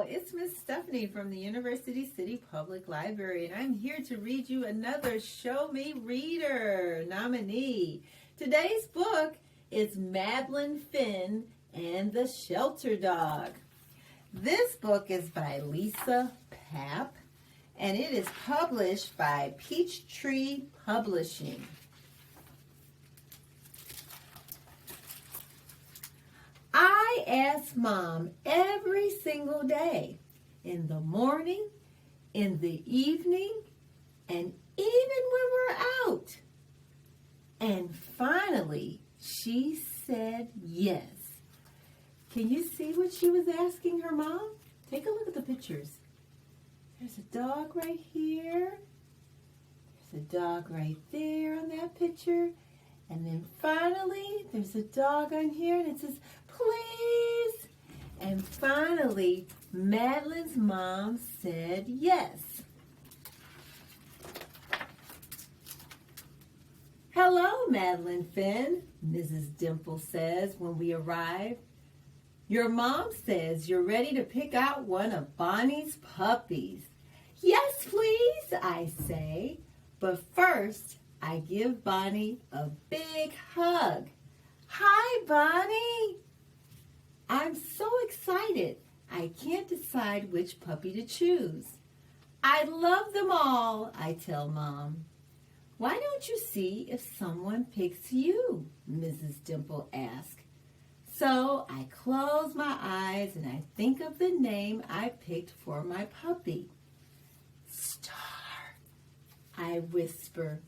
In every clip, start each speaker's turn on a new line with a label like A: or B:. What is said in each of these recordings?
A: It's Miss Stephanie from the University City Public Library, and I'm here to read you another Show Me Reader nominee. Today's book is Madeline, Finn, and the Shelter Dog. This book is by Lisa Papp, and it is published by Peachtree Publishing. I ask Mom every single day, in the morning, in the evening, and even when we're out. And finally, she said yes. Can you see what she was asking her mom? Take a look at the pictures. There's a dog right here. There's a dog right there on that picture. And then finally, there's a dog on here, and it says, please. And finally, Madeline's mom said yes. Hello, Madeline Finn, Mrs. Dimple says when we arrive. Your mom says you're ready to pick out one of Bonnie's puppies. Yes, please, I say. But first, I give Bonnie a big hug. Hi, Bonnie. I'm so excited. I can't decide which puppy to choose. I love them all, I tell Mom. Why don't you see if someone picks you? Mrs. Dimple asks. So I close my eyes and I think of the name I picked for my puppy. Star, I whisper.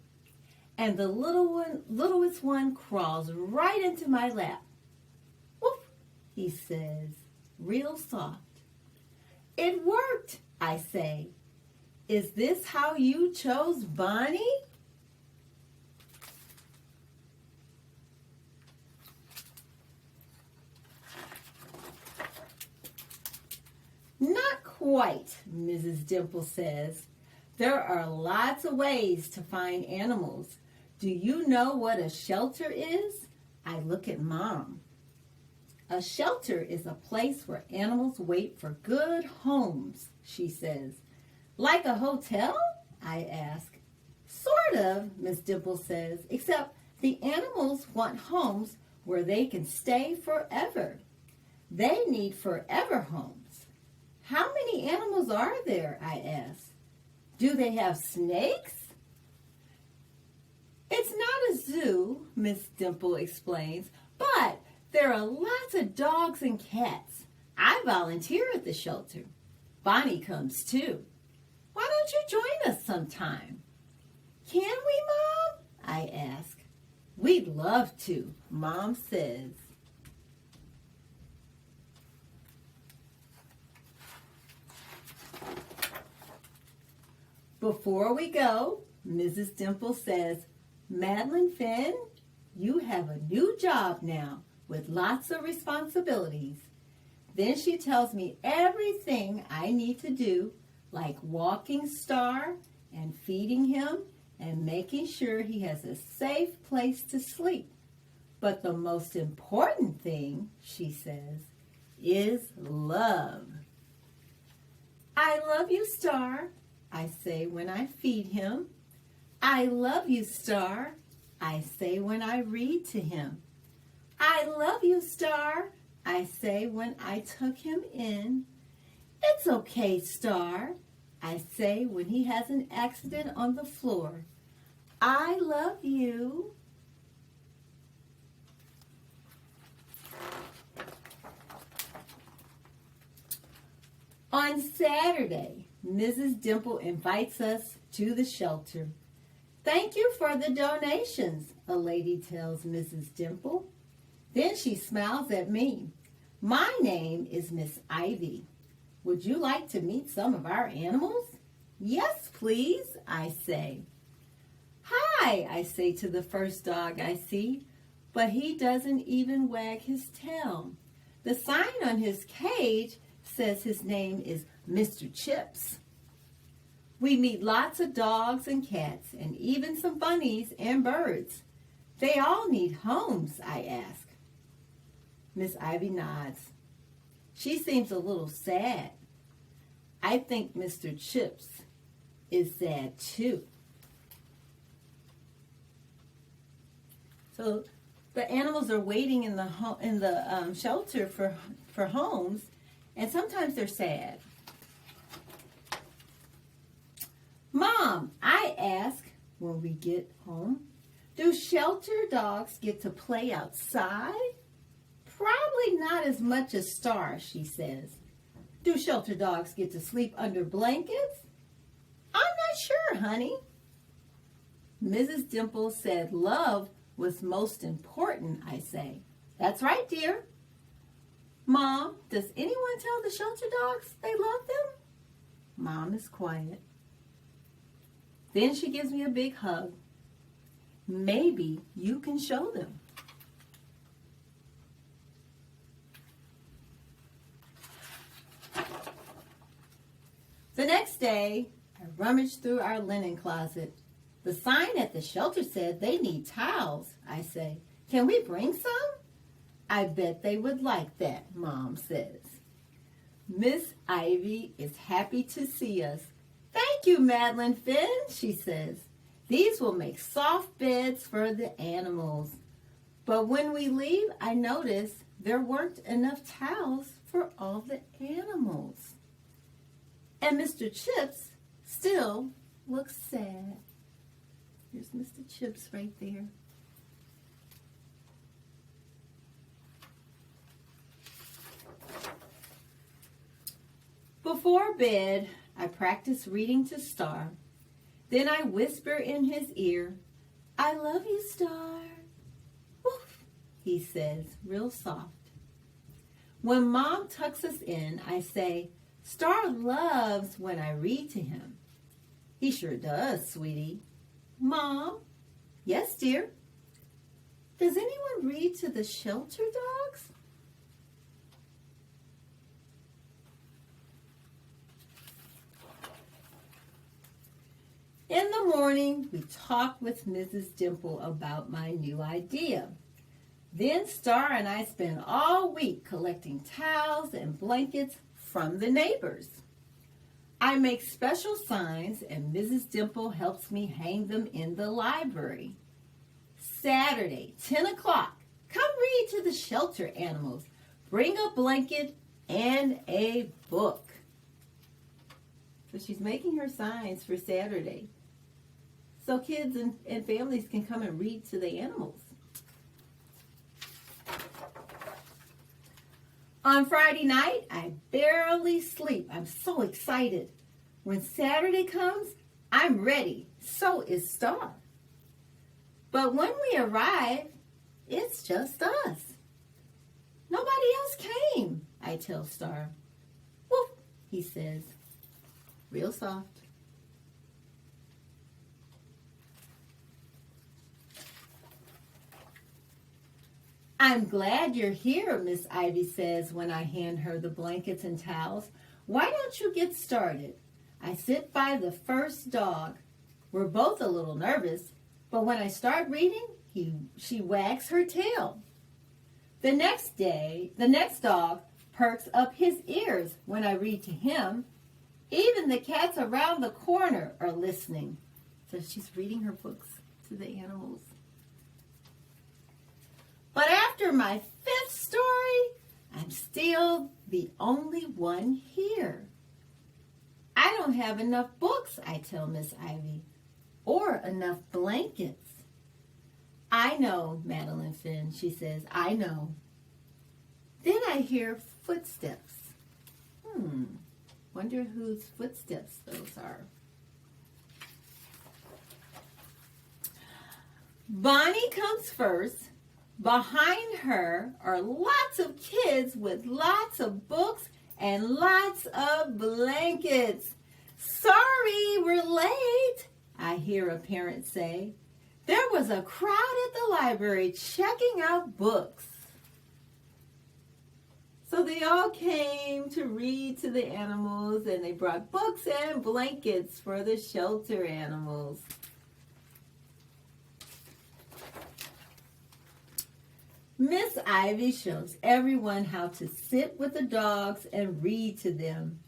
A: And the littlest one crawls right into my lap. Woof, he says, real soft. It worked, I say. Is this how you chose Bonnie? Not quite, Mrs. Dimple says. There are lots of ways to find animals. Do you know what a shelter is? I look at Mom. A shelter is a place where animals wait for good homes, she says. Like a hotel? I ask. Sort of, Miss Dimple says, except the animals want homes where they can stay forever. They need forever homes. How many animals are there? I ask. Do they have snakes? It's not a zoo, Miss Dimple explains, but there are lots of dogs and cats. I volunteer at the shelter. Bonnie comes too. Why don't you join us sometime? Can we, Mom? I ask. We'd love to, Mom says. Before we go, Mrs. Dimple says, Madeline Finn, you have a new job now with lots of responsibilities. Then she tells me everything I need to do, like walking Star and feeding him and making sure he has a safe place to sleep. But the most important thing, she says, is love. I love you, Star, I say when I feed him. I love you, Star, I say when I read to him. I love you, Star, I say when I tuck him in. It's okay, Star, I say when he has an accident on the floor. I love you. On Saturday, Mrs. Dimple invites us to the shelter. Thank you for the donations, a lady tells Mrs. Dimple. Then she smiles at me. My name is Miss Ivy. Would you like to meet some of our animals? Yes, please, I say. Hi, I say to the first dog I see, but he doesn't even wag his tail. The sign on his cage says his name is Mr. Chips. We meet lots of dogs and cats and even some bunnies and birds. They all need homes, I ask. Miss Ivy nods. She seems a little sad. I think Mr. Chips is sad too. So the animals are waiting in the shelter for homes, and sometimes they're sad. Mom, I ask when we get home, do shelter dogs get to play outside? Probably not as much as Star, she says. Do shelter dogs get to sleep under blankets? I'm not sure, honey. Mrs. Dimple said love was most important, I say. That's right, dear. Mom, does anyone tell the shelter dogs they love them? Mom is quiet. Then she gives me a big hug. Maybe you can show them. The next day, I rummaged through our linen closet. The sign at the shelter said they need towels, I say. Can we bring some? I bet they would like that, Mom says. Miss Ivy is happy to see us. Thank you, Madeline Finn, she says. These will make soft beds for the animals. But when we leave, I notice there weren't enough towels for all the animals. And Mr. Chips still looks sad. Here's Mr. Chips right there. Before bed, I practice reading to Star. Then I whisper in his ear, I love you, Star. Woof, he says, real soft. When Mom tucks us in, I say, Star loves when I read to him. He sure does, sweetie. Mom? Yes, dear? Does anyone read to the shelter dogs? In the morning, we talk with Mrs. Dimple about my new idea. Then Star and I spend all week collecting towels and blankets from the neighbors. I make special signs and Mrs. Dimple helps me hang them in the library. Saturday, 10 o'clock, come read to the shelter animals. Bring a blanket and a book. So she's making her signs for Saturday, so kids and families can come and read to the animals. On Friday night, I barely sleep. I'm so excited. When Saturday comes, I'm ready. So is Star. But when we arrive, it's just us. Nobody else came, I tell Star. Woof, he says, real soft. I'm glad you're here, Miss Ivy says when I hand her the blankets and towels. Why don't you get started? I sit by the first dog. We're both a little nervous, but when I start reading, she wags her tail. The next dog perks up his ears when I read to him. Even the cats around the corner are listening. So she's reading her books to the animals. But after my fifth story, I'm still the only one here. I don't have enough books, I tell Miss Ivy, or enough blankets. I know, Madeline Finn, she says, I know. Then I hear footsteps. Wonder whose footsteps those are. Bonnie comes first. Behind her are lots of kids with lots of books and lots of blankets. Sorry, we're late, I hear a parent say. There was a crowd at the library checking out books. So they all came to read to the animals, and they brought books and blankets for the shelter animals. Miss Ivy shows everyone how to sit with the dogs and read to them.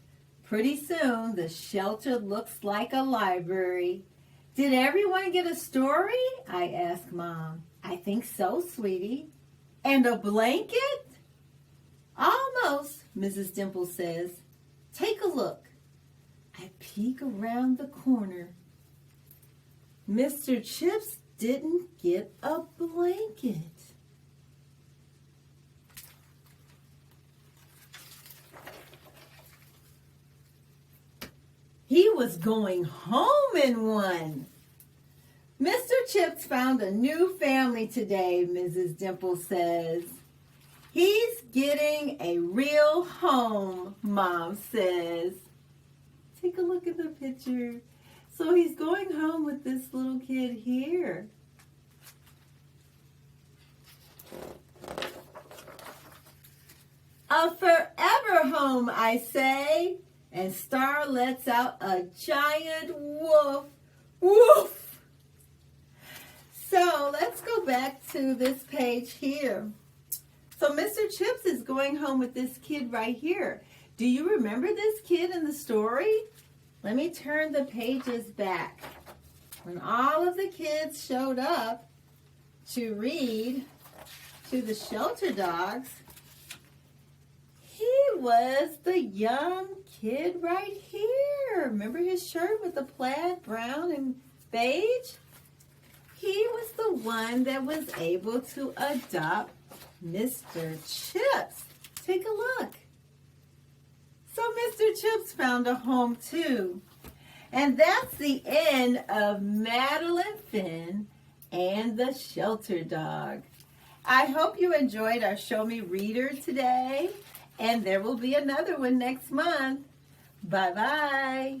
A: Pretty soon, the shelter looks like a library. Did everyone get a story? I asked Mom. I think so, sweetie. And a blanket? Almost, Mrs. Dimple says. Take a look. I peek around the corner. Mr. Chips didn't get a blanket. He was going home in one. Mr. Chips found a new family today, Mrs. Dimple says. He's getting a real home, Mom says. Take a look at the picture. So he's going home with this little kid here. A forever home, I say. And Star lets out a giant woof. Woof! So let's go back to this page here. So Mr. Chips is going home with this kid right here. Do you remember this kid in the story? Let me turn the pages back. When all of the kids showed up to read to the shelter dogs, he was the young kid right here. Remember his shirt with the plaid brown and beige? He was the one that was able to adopt Mr. Chips. Take a look. So Mr. Chips found a home too. And that's the end of Madeline, Finn, and the Shelter Dog. I hope you enjoyed our Show Me Reader today. And there will be another one next month. Bye-bye.